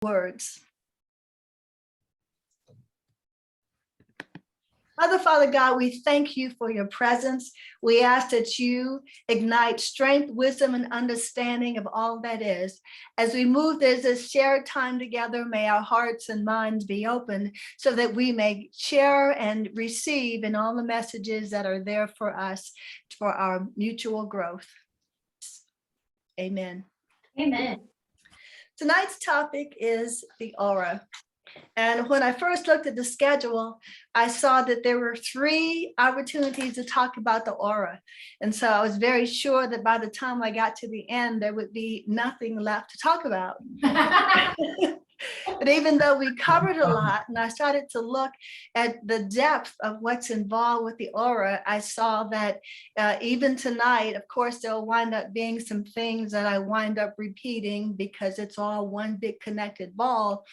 words. Mother, Father God, we thank you for your presence. We ask that you ignite strength, wisdom, and understanding of all that is. As we move this shared time together, may our hearts and minds be open so that we may share and receive in all the messages that are there for us for our mutual growth. Amen. Amen. Tonight's topic is the aura. And when I first looked at the schedule, I saw that there were 3 opportunities to talk about the aura. And so I was very sure that by the time I got to the end, there would be nothing left to talk about. But even though we covered a lot and I started to look at the depth of what's involved with the aura, I saw that even tonight, of course, there'll wind up being some things that I wind up repeating because it's all one big connected ball.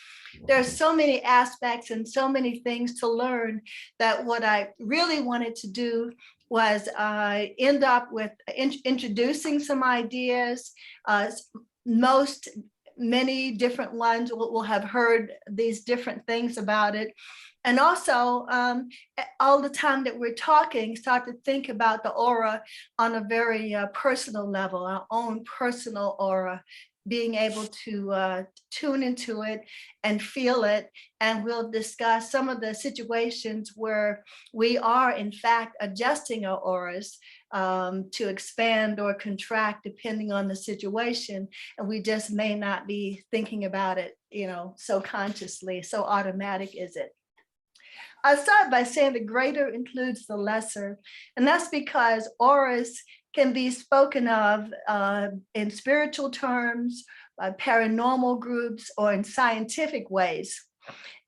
There's so many aspects and so many things to learn that what I really wanted to do was end up with introducing some ideas. Many different ones will have heard these different things about it. And also, all the time that we're talking, start to think about the aura on a very personal level, our own personal aura, being able to tune into it and feel it. And we'll discuss some of the situations where we are, in fact, adjusting our auras to expand or contract depending on the situation. And we just may not be thinking about it, so consciously, so automatic is it. I'll start by saying the greater includes the lesser. And that's because auras can be spoken of in spiritual terms, by paranormal groups, or in scientific ways.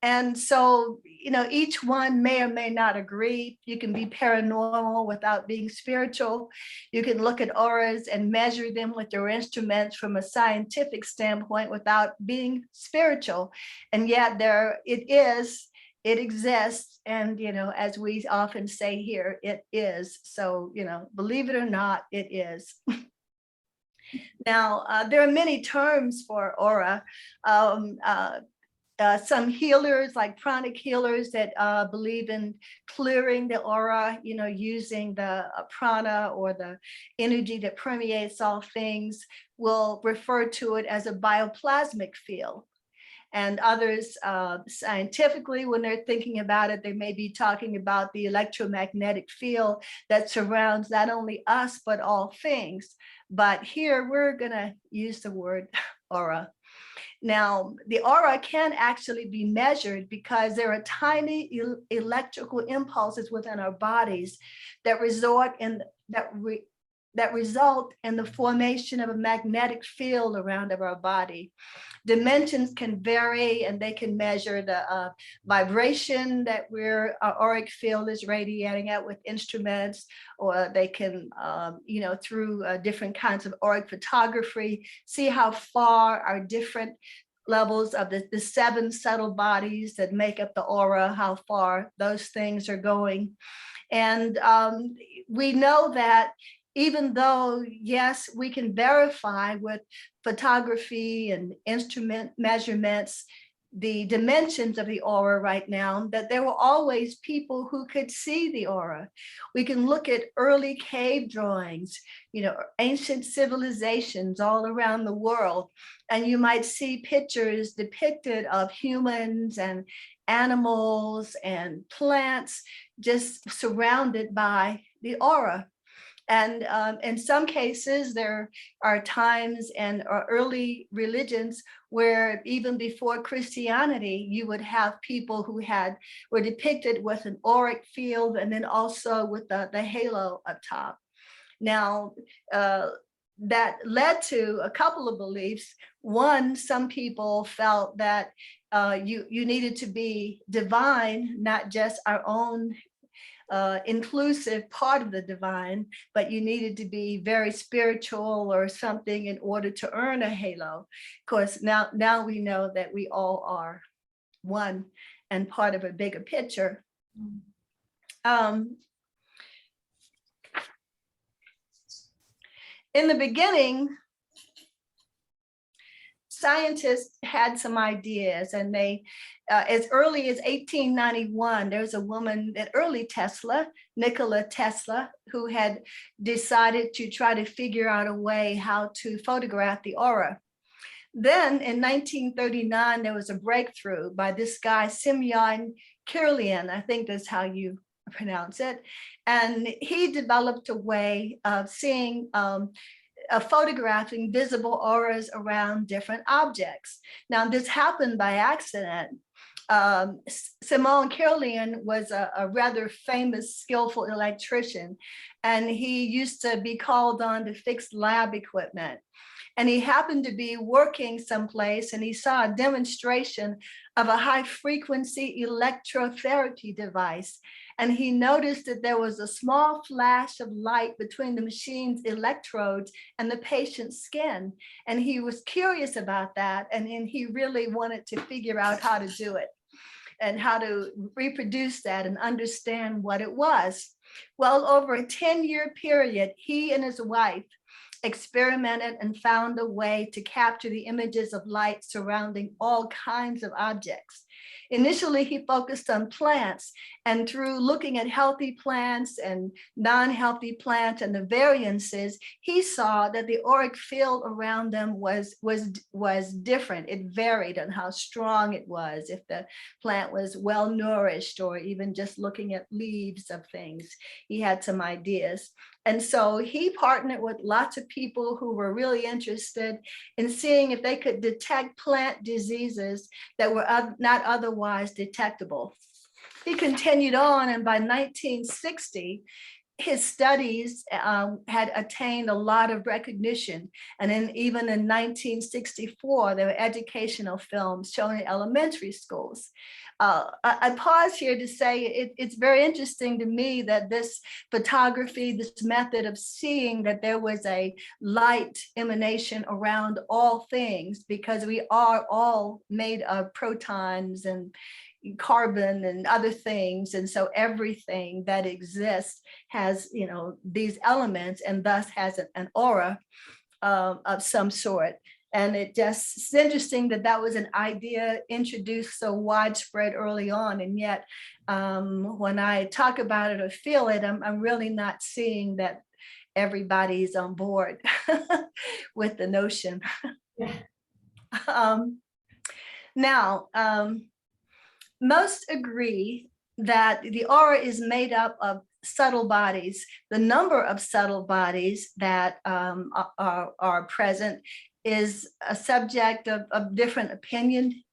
And so, each one may or may not agree. You can be paranormal without being spiritual. You can look at auras and measure them with your instruments from a scientific standpoint without being spiritual. And yet it exists. And, as we often say here, it is. So, believe it or not, it is. Now, there are many terms for aura. Some healers, like pranic healers, that believe in clearing the aura, using the prana or the energy that permeates all things, will refer to it as a bioplasmic field. And others, scientifically, when they're thinking about it, they may be talking about the electromagnetic field that surrounds not only us, but all things. But here we're going to use the word aura. Now, the aura can actually be measured because there are tiny electrical impulses within our bodies that result in the formation of a magnetic field around our body. Dimensions can vary, and they can measure the vibration that our auric field is radiating at with instruments, or they can, through different kinds of auric photography, see how far our different levels of the 7 subtle bodies that make up the aura, how far those things are going. And we know that even though, yes, we can verify with photography and instrument measurements the dimensions of the aura right now, that there were always people who could see the aura. We can look at early cave drawings, ancient civilizations all around the world, and you might see pictures depicted of humans and animals and plants just surrounded by the aura. And in some cases, there are times in early religions where even before Christianity, you would have people who were depicted with an auric field and then also with the halo up top. Now, that led to a couple of beliefs. One, some people felt that you needed to be divine, not just our own inclusive part of the divine, but you needed to be very spiritual or something in order to earn a halo. Of course, now we know that we all are one and part of a bigger picture. In the beginning, scientists had some ideas, and they, as early as 1891, there's a woman, that early Tesla, Nikola Tesla, who had decided to try to figure out a way how to photograph the aura. Then in 1939, there was a breakthrough by this guy, Semyon Kirlian, I think that's how you pronounce it. And he developed a way of seeing, photographing visible auras around different objects. Now, this happened by accident. Simon Kirlian was a rather famous, skillful electrician, and he used to be called on to fix lab equipment. And he happened to be working someplace, and he saw a demonstration of a high frequency electrotherapy device. And he noticed that there was a small flash of light between the machine's electrodes and the patient's skin. And he was curious about that. And then he really wanted to figure out how to do it and how to reproduce that and understand what it was. Well, over a 10-year period, he and his wife experimented and found a way to capture the images of light surrounding all kinds of objects. Initially, he focused on plants, and through looking at healthy plants and non-healthy plants and the variances, he saw that the auric field around them was different. It varied on how strong it was, if the plant was well nourished, or even just looking at leaves of things. He had some ideas. And so he partnered with lots of people who were really interested in seeing if they could detect plant diseases that were not otherwise detectable. He continued on, and by 1960, his studies had attained a lot of recognition. And then even in 1964, there were educational films shown in elementary schools. I pause here to say it's very interesting to me that this photography, this method of seeing that there was a light emanation around all things, because we are all made of protons and carbon and other things. And so everything that exists has, these elements, and thus has an aura of some sort. And it's interesting that that was an idea introduced so widespread early on. And yet when I talk about it or feel it, I'm really not seeing that everybody's on board with the notion. Now, most agree that the aura is made up of subtle bodies. The number of subtle bodies that are present is a subject of different opinion.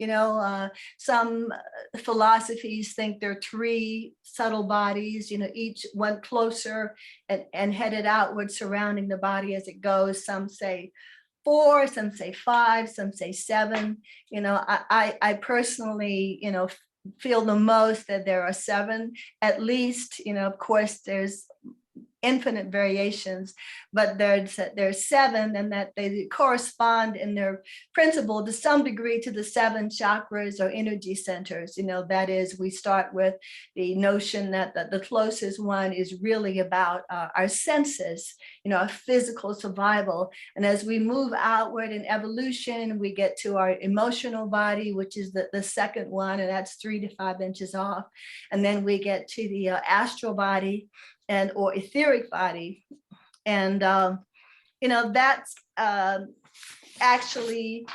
Some philosophies think there are 3 subtle bodies, each one closer and headed outward, surrounding the body as it goes. Some say 4, some say 5, some say 7. I personally, feel the most that there are 7 at least. Of course, there's infinite variations, but there's 7, and that they correspond in their principle to some degree to the 7 chakras or energy centers. That is, we start with the notion that the closest one is really about our senses, our physical survival. And as we move outward in evolution, we get to our emotional body, which is the second one, and that's 3 to 5 inches off. And then we get to the astral body, or etheric body. And that's actually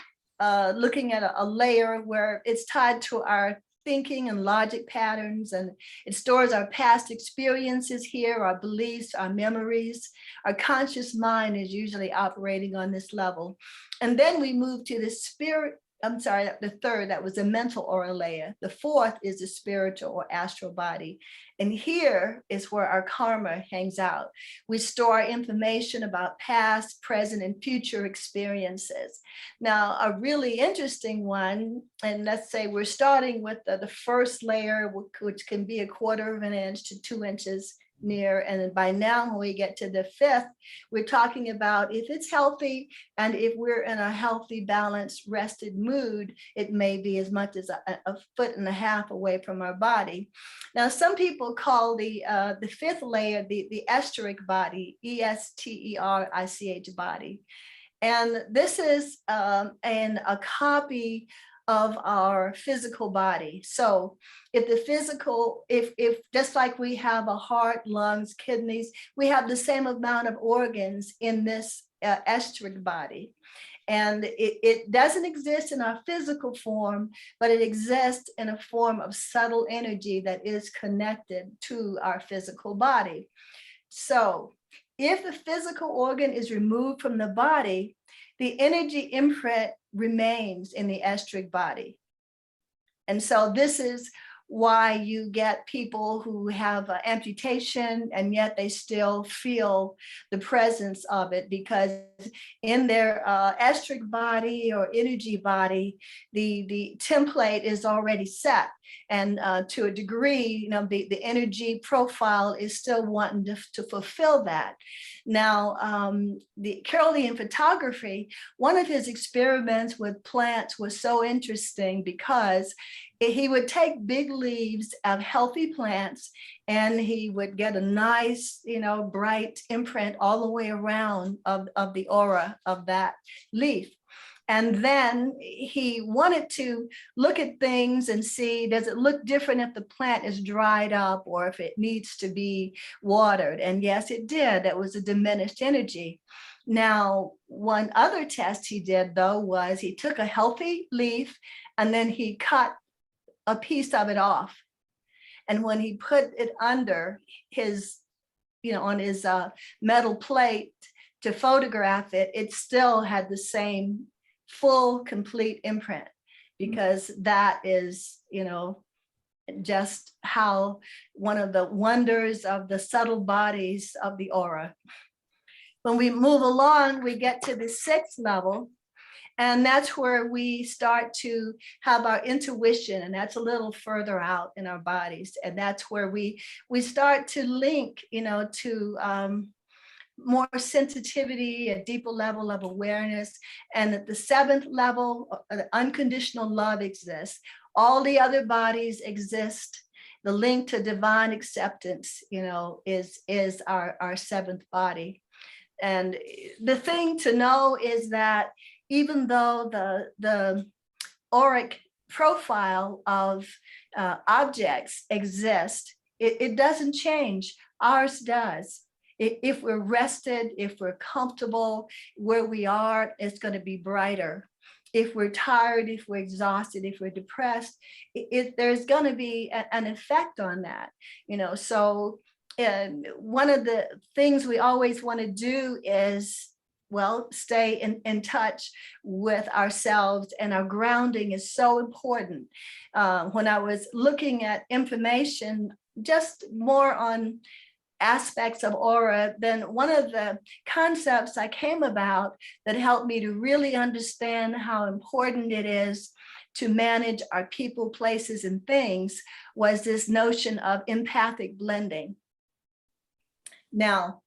looking at a layer where it's tied to our thinking and logic patterns, and it stores our past experiences here, our beliefs, our memories. Our conscious mind is usually operating on this level. And then we move to the spirit. The third, that was the mental aura layer. The fourth is the spiritual or astral body. And here is where our karma hangs out. We store information about past, present, and future experiences. Now, a really interesting one, and let's say we're starting with the first layer, which can be 1/4 of an inch to 2 inches near. And then by now, when we get to the 5th, we're talking about if it's healthy, and if we're in a healthy, balanced, rested mood, it may be as much as a 1.5 feet away from our body. Now, some people call the 5th layer the esteric body, ESTERICH body. And this is a copy of our physical body. So if the physical, if just like we have a heart, lungs, kidneys, we have the same amount of organs in this etheric body. And it doesn't exist in our physical form, but it exists in a form of subtle energy that is connected to our physical body. So if the physical organ is removed from the body, the energy imprint remains in the etheric body. And so this is why you get people who have amputation and yet they still feel the presence of it, because in their etheric body or energy body, the template is already set. And to a degree, you know, the energy profile is still wanting to fulfill that. Now, the Carolean photography, one of his experiments with plants was so interesting because he would take big leaves of healthy plants and he would get a nice, you know, bright imprint all the way around of the aura of that leaf. And then he wanted to look at things and see, does it look different if the plant is dried up or if it needs to be watered? And yes, it did. That was a diminished energy. Now, one other test he did, though, was he took a healthy leaf and then he cut a piece of it off. And when he put it under his, you know, on his metal plate to photograph it, it still had the same full, complete imprint, because that is, you know, just how one of the wonders of the subtle bodies of the aura. When we move along, we get to the 6th level. And that's where we start to have our intuition, and that's a little further out in our bodies. And that's where we start to link, you know, to more sensitivity, a deeper level of awareness. And at the 7th level, unconditional love exists. All the other bodies exist. The link to divine acceptance, you know, is our 7th body. And the thing to know is that even though the auric profile of objects exist, it doesn't change. Ours does. If we're rested, if we're comfortable where we are, it's going to be brighter. If we're tired, if we're exhausted, if we're depressed, there's going to be an effect on that, you know. So one of the things we always want to do is, well, stay in touch with ourselves, and our grounding is so important. When I was looking at information, just more on aspects of aura, then one of the concepts I came about that helped me to really understand how important it is to manage our people, places, and things was this notion of empathic blending. Now,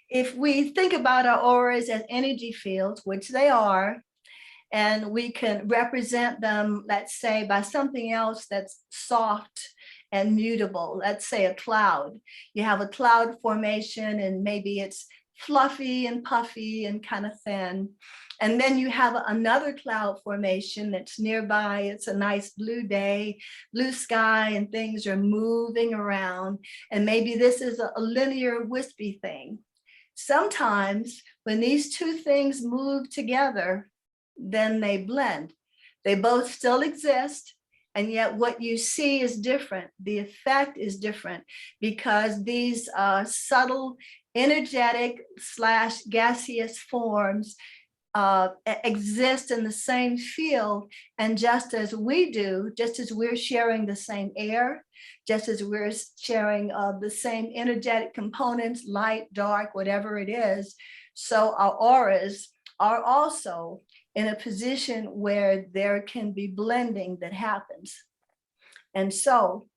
if we think about our auras as energy fields, which they are, and we can represent them, let's say, by something else that's soft and mutable, let's say a cloud. You have a cloud formation and maybe it's fluffy and puffy and kind of thin. And then you have another cloud formation that's nearby. It's a nice blue day, blue sky, and things are moving around. And maybe this is a linear wispy thing. Sometimes when these two things move together, then they blend. They both still exist, and yet what you see is different. The effect is different because these subtle, energetic / gaseous forms exist in the same field. And just as we do, just as we're sharing the same air, just as we're sharing the same energetic components, light, dark, whatever it is, so our auras are also in a position where there can be blending that happens. And so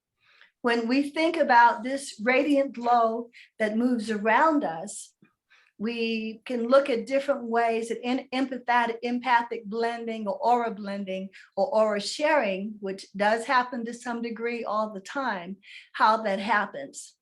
when we think about this radiant glow that moves around us, we can look at different ways at empathic blending or aura blending or aura sharing, which does happen to some degree all the time, how that happens.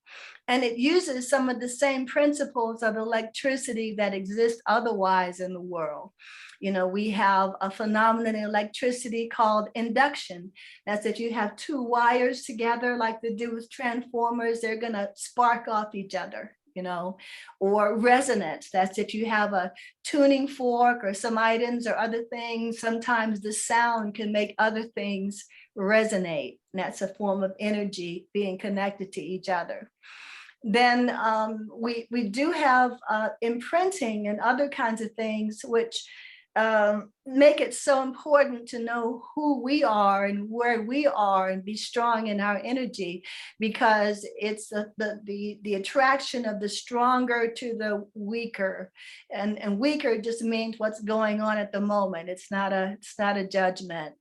And it uses some of the same principles of electricity that exist otherwise in the world. You know, we have a phenomenon in electricity called induction. That's if you have two wires together, like they do with transformers, they're going to spark off each other, you know, or resonance. That's if you have a tuning fork or some items or other things, sometimes the sound can make other things resonate. And that's a form of energy being connected to each other. Then we do have imprinting and other kinds of things, which make it so important to know who we are and where we are and be strong in our energy, because it's the attraction of the stronger to the weaker, and weaker just means what's going on at the moment. It's not a judgment.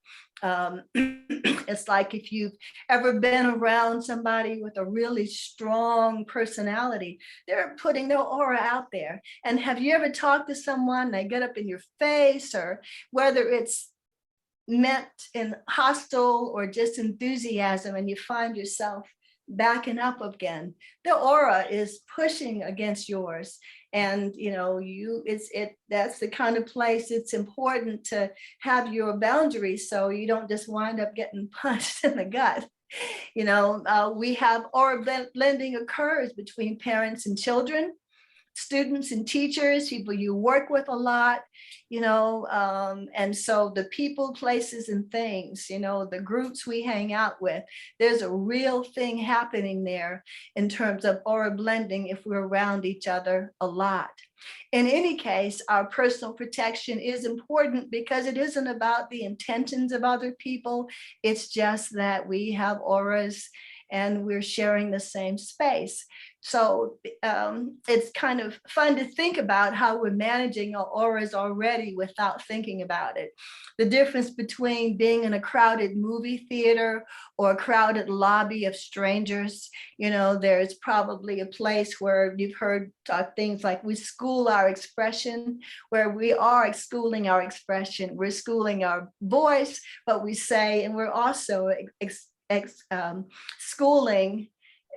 It's like if you've ever been around somebody with a really strong personality, they're putting their aura out there. And have you ever talked to someone, they get up in your face, or whether it's meant in hostile or just enthusiasm, and you find yourself backing up again, the aura is pushing against yours. And you know, that's the kind of place it's important to have your boundaries, so you don't just wind up getting punched in the gut. You know, we have aura blending occurs between parents and children, students and teachers, people you work with a lot, you know, and so the people, places, and things, you know, the groups we hang out with, there's a real thing happening there in terms of aura blending if we're around each other a lot. In any case, our personal protection is important because it isn't about the intentions of other people. It's just that we have auras and we're sharing the same space. So it's kind of fun to think about how we're managing our auras already without thinking about it. The difference between being in a crowded movie theater or a crowded lobby of strangers, you know, there's probably a place where you've heard things like we school our expression, where we are schooling our expression. We're schooling our voice, but we say, and we're also schooling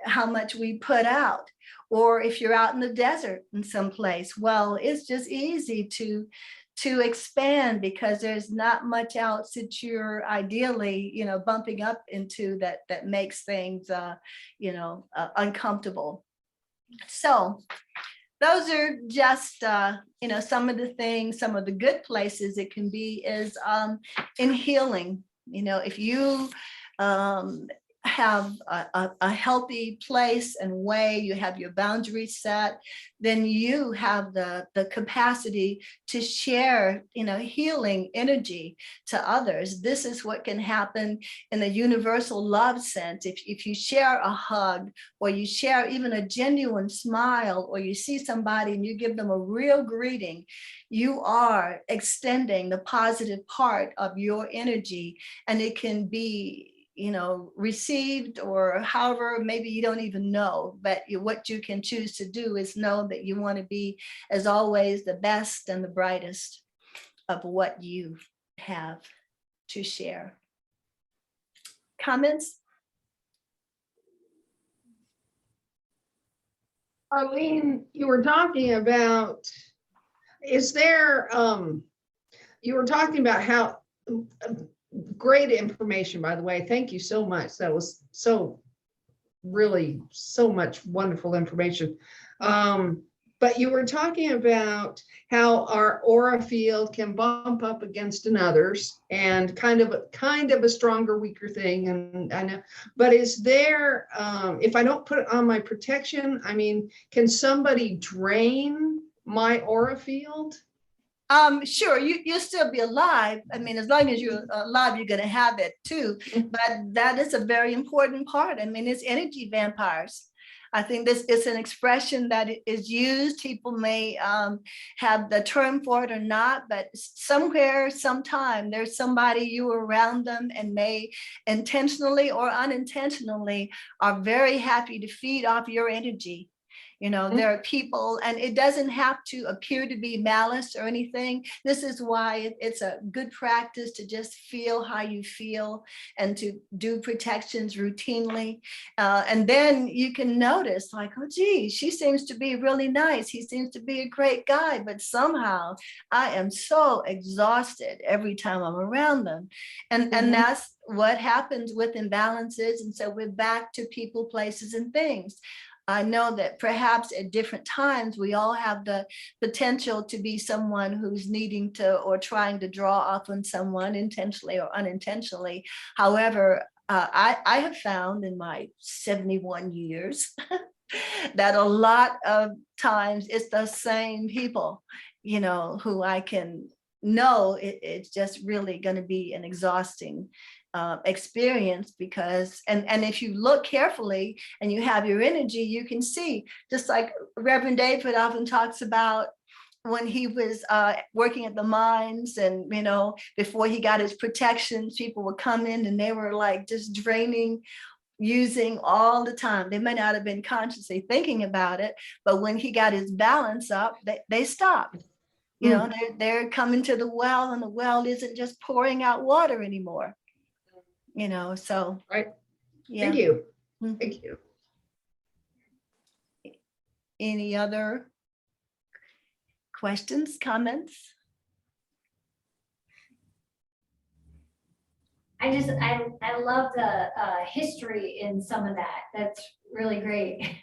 how much we put out. Or if you're out in the desert in some place, well, it's just easy to expand because there's not much else that you're ideally, you know, bumping up into that makes things, uncomfortable. So those are just, you know, some of the things, some of the good places it can be is in healing. You know, if you have a healthy place and way, you have your boundaries set, then you have the capacity to share, you know, healing energy to others. This is what can happen in the universal love sense. If you share a hug, or you share even a genuine smile, or you see somebody and you give them a real greeting, you are extending the positive part of your energy, and it can be, you know, received, or however, maybe you don't even know, but what you can choose to do is know that you want to be, as always, the best and the brightest of what you have to share. Comments? Arlene, you were talking about, you were talking about how, great information, by the way. Thank you so much. That was really so much wonderful information. But you were talking about how our aura field can bump up against another's, and kind of a stronger, weaker thing. And I know, but is there, if I don't put it on my protection, I mean, can somebody drain my aura field? Sure, you'll still be alive. I mean, as long as you're alive, you're going to have it too. But that is a very important part. I mean, it's energy vampires. I think this is an expression that is used. People may have the term for it or not, but somewhere, sometime, there's somebody you are around them, and they intentionally or unintentionally are very happy to feed off your energy. You know, there are people, and it doesn't have to appear to be malice or anything. This is why it's a good practice to just feel how you feel and to do protections routinely. And then you can notice like, oh, gee, she seems to be really nice. He seems to be a great guy, but somehow I am so exhausted every time I'm around them. And that's what happens with imbalances. And so we're back to people, places, and things. I know that perhaps at different times, we all have the potential to be someone who's needing to or trying to draw off on someone intentionally or unintentionally. However, I have found in my 71 years that a lot of times it's the same people, you know, who I can know it's just really going to be an exhausting experience, because and if you look carefully and you have your energy, you can see, just like Reverend David often talks about when he was working at the mines, and you know, before he got his protections, people would come in and they were like just draining, using all the time. They may not have been consciously thinking about it, but when he got his balance up, they stopped. You know, they're coming to the well, and the well isn't just pouring out water anymore. You know, so Right. yeah. Thank you. Thank you. Any other questions, comments? I love the history in some of that. That's really great.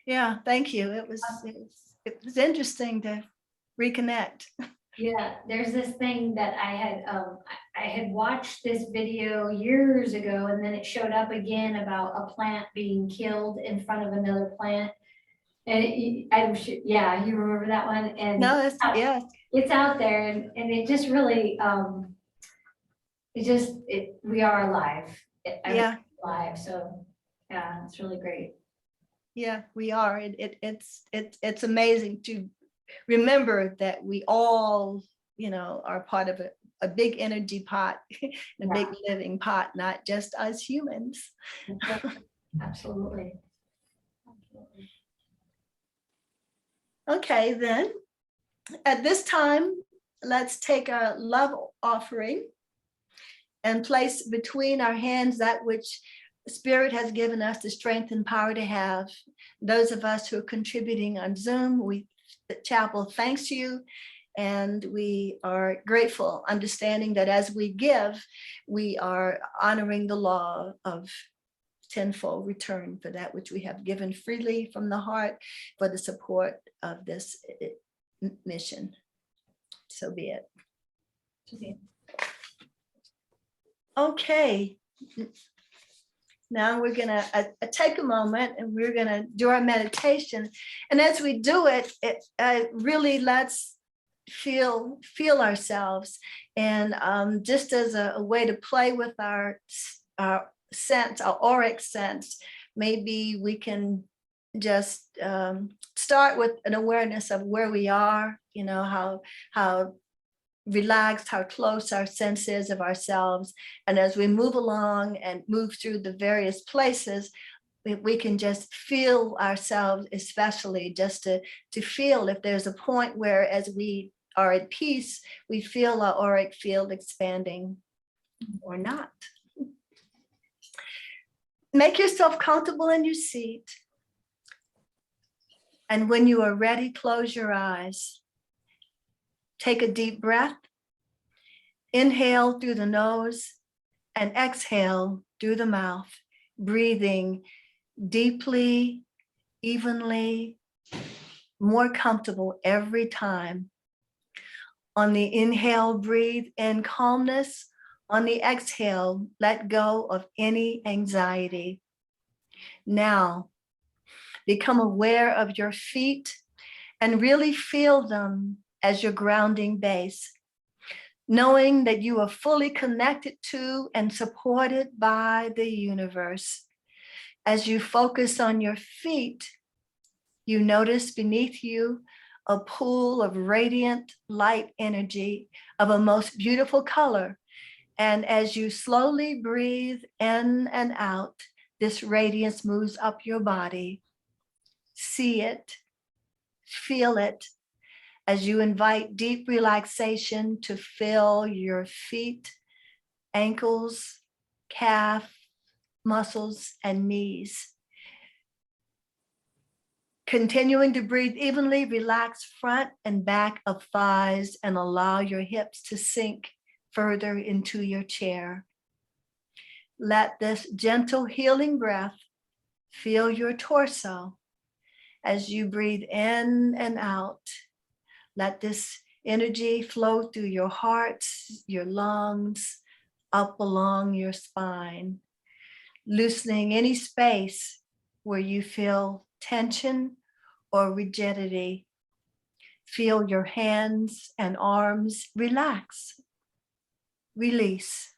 Yeah, thank you. It was interesting to reconnect. Yeah, there's this thing that I had watched this video years ago, and then it showed up again about a plant being killed in front of another plant. And yeah, you remember that one? And No, yeah, it's out there, and it just really we are alive. Yeah. Alive. So yeah, it's really great. Yeah, we are. It's amazing to remember that we all, you know, are part of a big energy pot, a big living pot, not just us humans. Absolutely. Okay, then at this time, let's take a love offering and place between our hands that which Spirit has given us the strength and power to have. Those of us who are contributing on Zoom, the chapel thanks you, and we are grateful, understanding that as we give, we are honoring the law of tenfold return for that which we have given freely from the heart for the support of this mission. So be it. Okay. Now we're gonna take a moment and we're gonna do our meditation. And as we do it, really let's feel ourselves. And just as a way to play with our sense, our auric sense, maybe we can just start with an awareness of where we are, you know, how relaxed, how close our sense is of ourselves. And as we move along and move through the various places, we can just feel ourselves, especially just to feel if there's a point where as we are at peace, we feel our auric field expanding or not. Make yourself comfortable in your seat. And when you are ready, close your eyes. Take a deep breath. Inhale through the nose and exhale through the mouth, breathing deeply, evenly, more comfortable every time. On the inhale, breathe in calmness. On the exhale, let go of any anxiety. Now, become aware of your feet and really feel them as your grounding base, knowing that you are fully connected to and supported by the universe. As you focus on your feet, you notice beneath you a pool of radiant light energy of a most beautiful color. And as you slowly breathe in and out, this radiance moves up your body, see it, feel it as you invite deep relaxation to fill your feet, ankles, calf, muscles, and knees. Continuing to breathe evenly, relax front and back of thighs and allow your hips to sink further into your chair. Let this gentle healing breath fill your torso as you breathe in and out. Let this energy flow through your heart, your lungs, up along your spine, loosening any space where you feel tension or rigidity. Feel your hands and arms relax, release.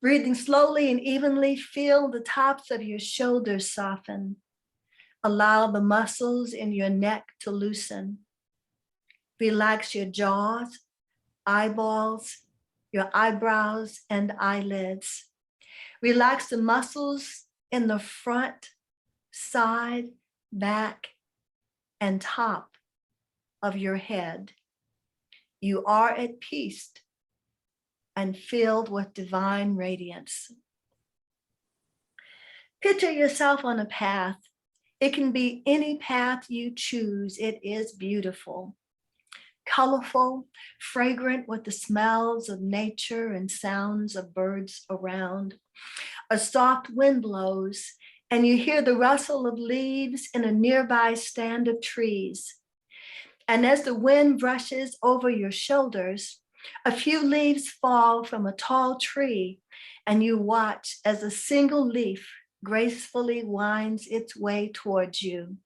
Breathing slowly and evenly, feel the tops of your shoulders soften. Allow the muscles in your neck to loosen. Relax your jaws, eyeballs, your eyebrows, and eyelids. Relax the muscles in the front, side, back, and top of your head. You are at peace and filled with divine radiance. Picture yourself on a path. It can be any path you choose. It is beautiful, colorful, fragrant with the smells of nature and sounds of birds around. A soft wind blows and you hear the rustle of leaves in a nearby stand of trees. And as the wind brushes over your shoulders, a few leaves fall from a tall tree and you watch as a single leaf gracefully winds its way towards you.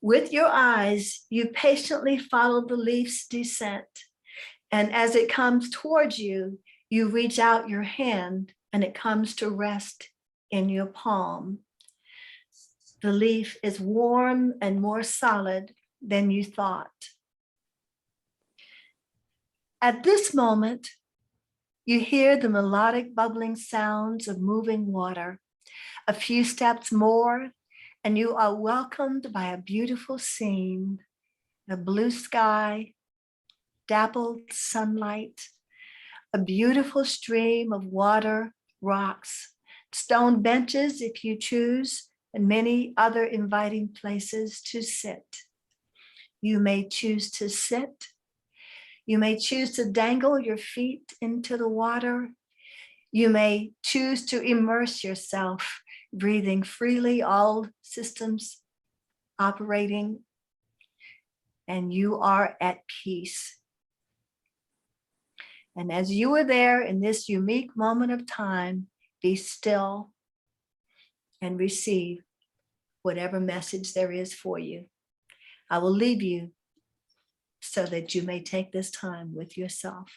With your eyes, you patiently follow the leaf's descent. And as it comes towards you, you reach out your hand and it comes to rest in your palm. The leaf is warm and more solid than you thought. At this moment, you hear the melodic bubbling sounds of moving water. A few steps more, and you are welcomed by a beautiful scene, a blue sky, dappled sunlight, a beautiful stream of water, rocks, stone benches if you choose, and many other inviting places to sit. You may choose to sit. You may choose to dangle your feet into the water. You may choose to immerse yourself, breathing freely, all systems operating, and you are at peace. And as you are there in this unique moment of time, be still and receive whatever message there is for you. I will leave you so that you may take this time with yourself.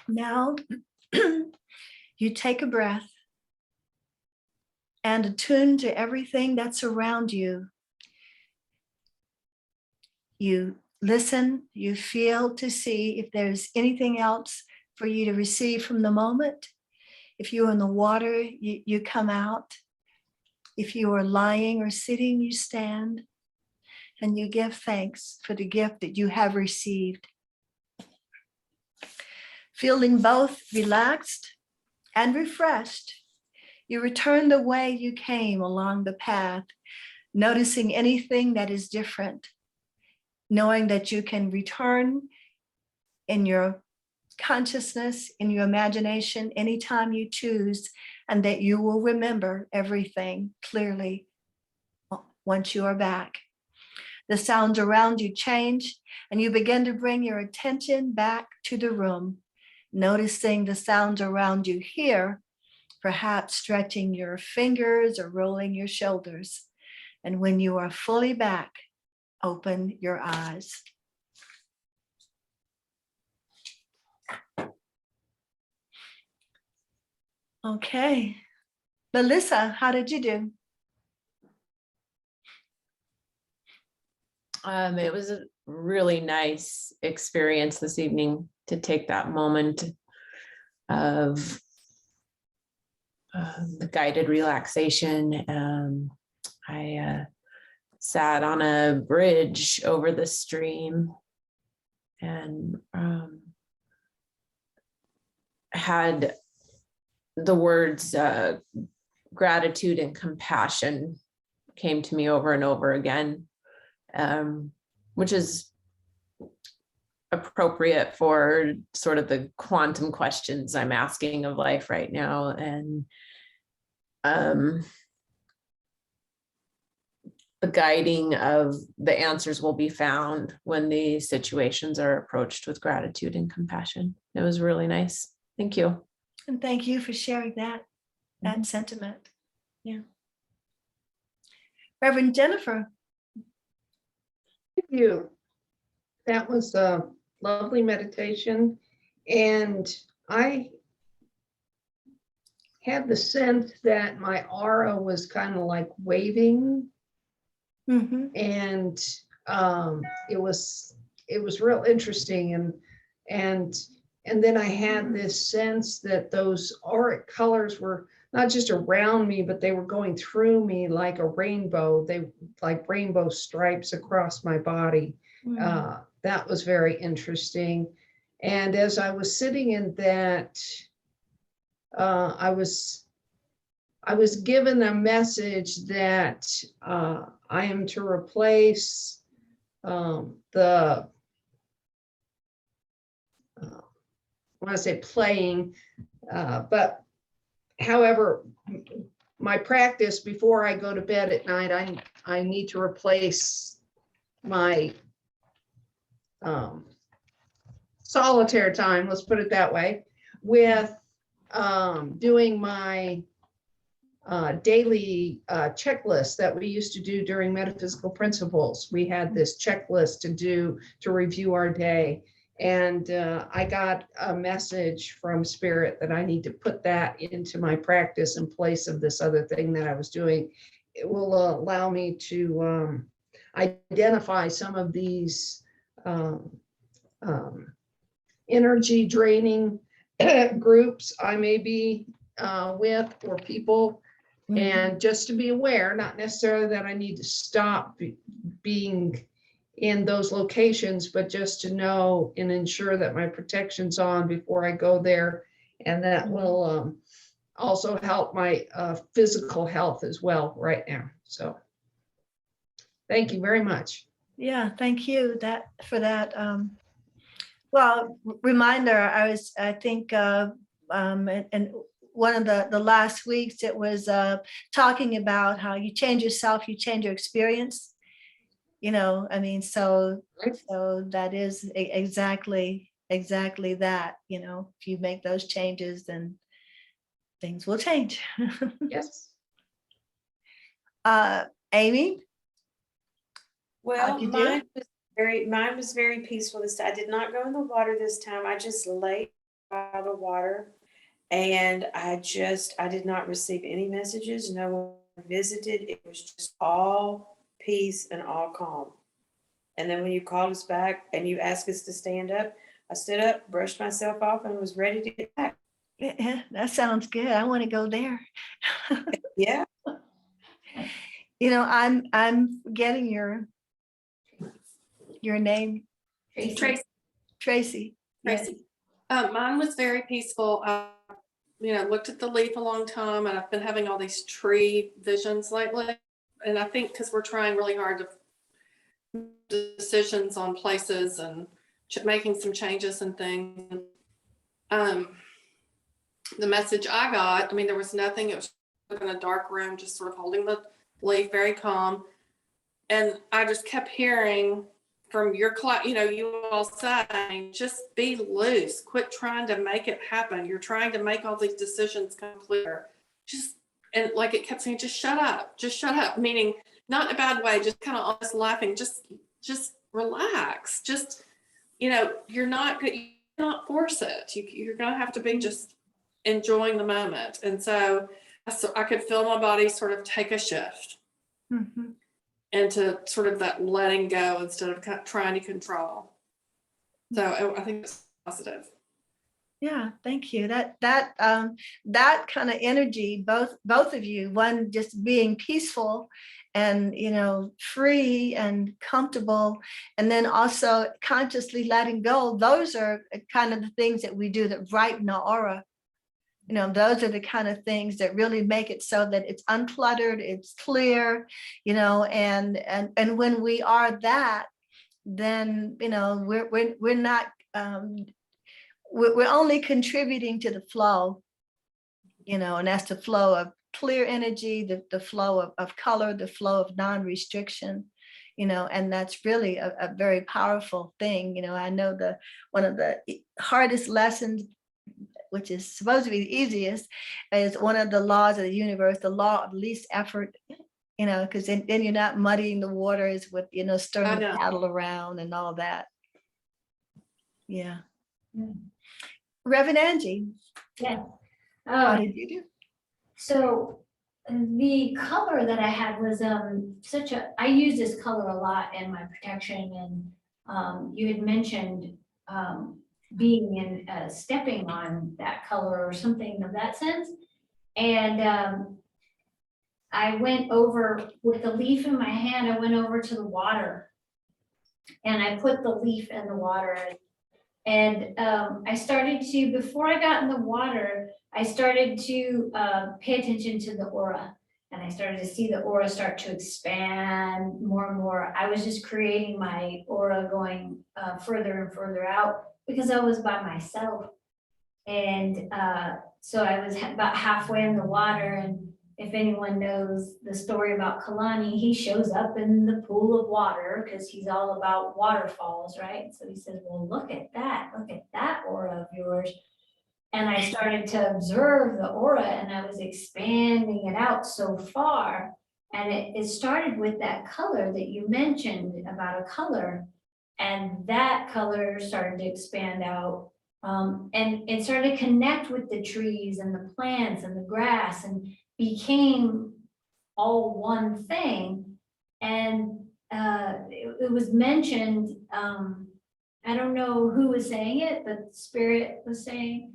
Now, you take a breath and attune to everything that's around you. You listen, you feel to see if there's anything else for you to receive from the moment. If you're in the water, you come out. If you are lying or sitting, you stand, and you give thanks for the gift that you have received. Feeling both relaxed and refreshed, you return the way you came along the path, noticing anything that is different, knowing that you can return in your consciousness, in your imagination, anytime you choose, and that you will remember everything clearly once you are back. The sounds around you change, and you begin to bring your attention back to the room, noticing the sounds around you here, perhaps stretching your fingers or rolling your shoulders. And when you are fully back, open your eyes. Okay. Melissa, how did you do? It was a really nice experience this evening to take that moment of the guided relaxation. I sat on a bridge over the stream and had the words gratitude and compassion came to me over and over again, which is appropriate for sort of the quantum questions I'm asking of life right now. And the guiding of the answers will be found when the situations are approached with gratitude and compassion. It was really nice. Thank you. And thank you for sharing that sentiment. Yeah. Reverend Jennifer. Thank you. That was a lovely meditation. And I had the sense that my aura was kind of like waving. Mm-hmm. And it was real interesting. And then I had this sense that those auric colors were not just around me, but they were going through me like a rainbow. They like rainbow stripes across my body. Mm-hmm. That was very interesting. And as I was sitting in that, I was given a message that I am to replace the I want to say playing, but however, my practice before I go to bed at night, I need to replace my solitaire time, let's put it that way, with doing my daily checklist that we used to do during Metaphysical Principles. We had this checklist to do to review our day. And I got a message from Spirit that I need to put that into my practice in place of this other thing that I was doing. It will allow me to identify some of these energy draining groups I may be with, or people. Mm-hmm. And just to be aware, not necessarily that I need to stop being in those locations, but just to know and ensure that my protection's on before I go there. And that will also help my physical health as well right now. So thank you very much. Yeah, thank you for that. Well, reminder, I think and one of the last weeks it was talking about how you change yourself, you change your experience. You know, I mean, so that is exactly that, you know, if you make those changes, then things will change. Yes. Amy? Well, you do? mine was very peaceful this time. I did not go in the water this time. I just lay out of the water. And I did not receive any messages. No one visited. It was just all peace and all calm. And then when you called us back and you asked us to stand up, I stood up, brushed myself off, and was ready to get back. Yeah, that sounds good. I want to go there. Yeah. I'm getting your name, Tracy. Tracy. Yes. Tracy. Mine was very peaceful. Looked at the leaf a long time, and I've been having all these tree visions lately. And I think because we're trying really hard to make decisions on places and making some changes and things. The message I got, there was nothing. It was in a dark room, just sort of holding the leaf, very calm. And I just kept hearing from your class, you all saying, just be loose, quit trying to make it happen. You're trying to make all these decisions come clear. And like it kept saying, just shut up, meaning not in a bad way, just kind of almost laughing, just relax. You're not good, you cannot force it. You're going to have to be just enjoying the moment. And so I could feel my body sort of take a shift. Mhm. Into sort of that letting go instead of trying to control. So I think it's positive. Yeah, thank you. That kind of energy, both of you, one just being peaceful and free and comfortable, and then also consciously letting go. Those are kind of the things that we do that brighten our aura. Those are the kind of things that really make it so that it's uncluttered, it's clear, and when we are that, then we're not we're only contributing to the flow, and that's the flow of clear energy, the flow of color, the flow of non-restriction, and that's really a very powerful thing. I know one of the hardest lessons, which is supposed to be the easiest, is one of the laws of the universe, the law of least effort, because then you're not muddying the waters with, stirring the cattle around and all that. Yeah. Reverend Angie. Yeah. How did you do? So the color that I had was I use this color a lot in my protection, and you had mentioned being in stepping on that color or something of that sense. And I went over with the leaf in my hand, I went over to the water and I put the leaf in the water. And I started to, before I got in the water, I started to pay attention to the aura. And I started to see the aura start to expand more and more. I was just creating my aura going further and further out because I was by myself. And so I was about halfway in the water. And if anyone knows the story about Kalani, he shows up in the pool of water because he's all about waterfalls, right? So he says, well, look at that aura of yours. And I started to observe the aura and I was expanding it out so far. And it started with that color that you mentioned about a color. And that color started to expand out. And it started to connect with the trees and the plants and the grass and became all one thing. And it was mentioned, I don't know who was saying it, but Spirit was saying,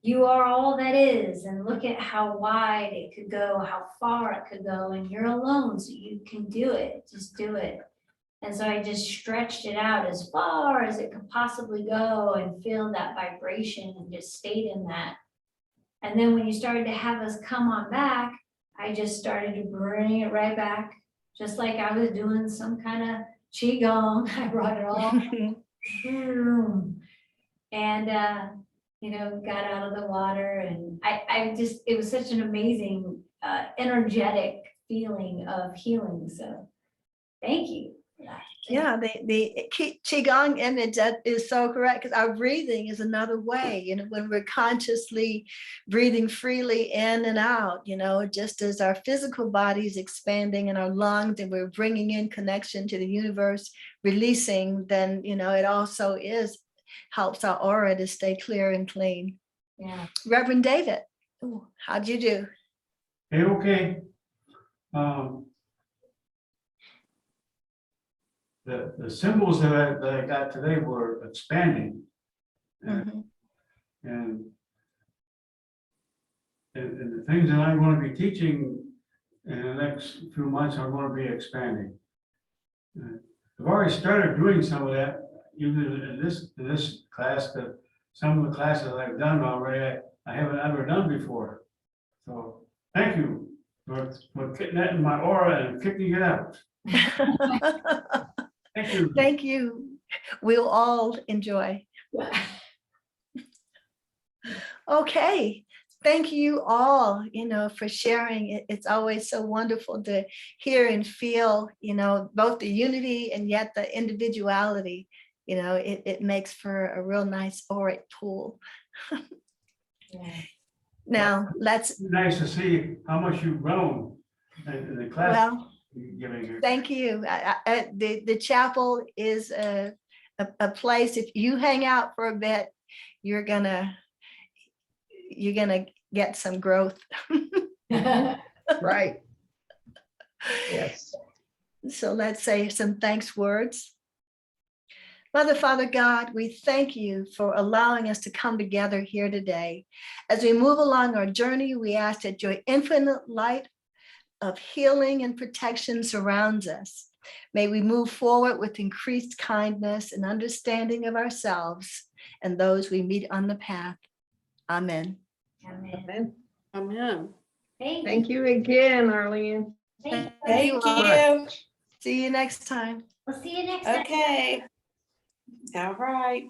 you are all that is, and look at how wide it could go, how far it could go, and you're alone, so you can do it, just do it. And so I just stretched it out as far as it could possibly go and feel that vibration and just stayed in that. And then when you started to have us come on back, I just started to bring it right back, just like I was doing some kind of qigong. I brought it all and got out of the water, and it was such an amazing energetic feeling of healing. So thank you for that. Yeah, the qigong image, that is so correct, because our breathing is another way, when we're consciously breathing freely in and out, just as our physical body is expanding in our lungs and we're bringing in connection to the universe, releasing, then, it also is helps our aura to stay clear and clean. Yeah. Reverend David, ooh, how'd you do? Hey, okay. The symbols that I got today were expanding. Mhm. And the things that I'm going to be teaching in the next few months are going to be expanding. I've already started doing some of that, even in this class, that some of the classes I've done already, I haven't ever done before. So thank you for getting that in my aura and kicking it out. Thank you. Thank you. We'll all enjoy. Okay. Thank you all, for sharing. It's always so wonderful to hear and feel, both the unity and yet the individuality. It makes for a real nice auric pool. Now, let's, Nice to see how much you've grown in the class well, you're giving here. thank you. The chapel is a place, if you hang out for a bit, you're gonna get some growth. Right. Yes. So let's say some thanks words. Mother, Father God, we thank you for allowing us to come together here today. As we move along our journey, we ask that your infinite light of healing and protection surrounds us. May we move forward with increased kindness and understanding of ourselves and those we meet on the path. Amen. Amen. Amen. Thank you again, Arlene. Thank Thank you. Thank you. See you next time. We'll see you next time. Okay. All right.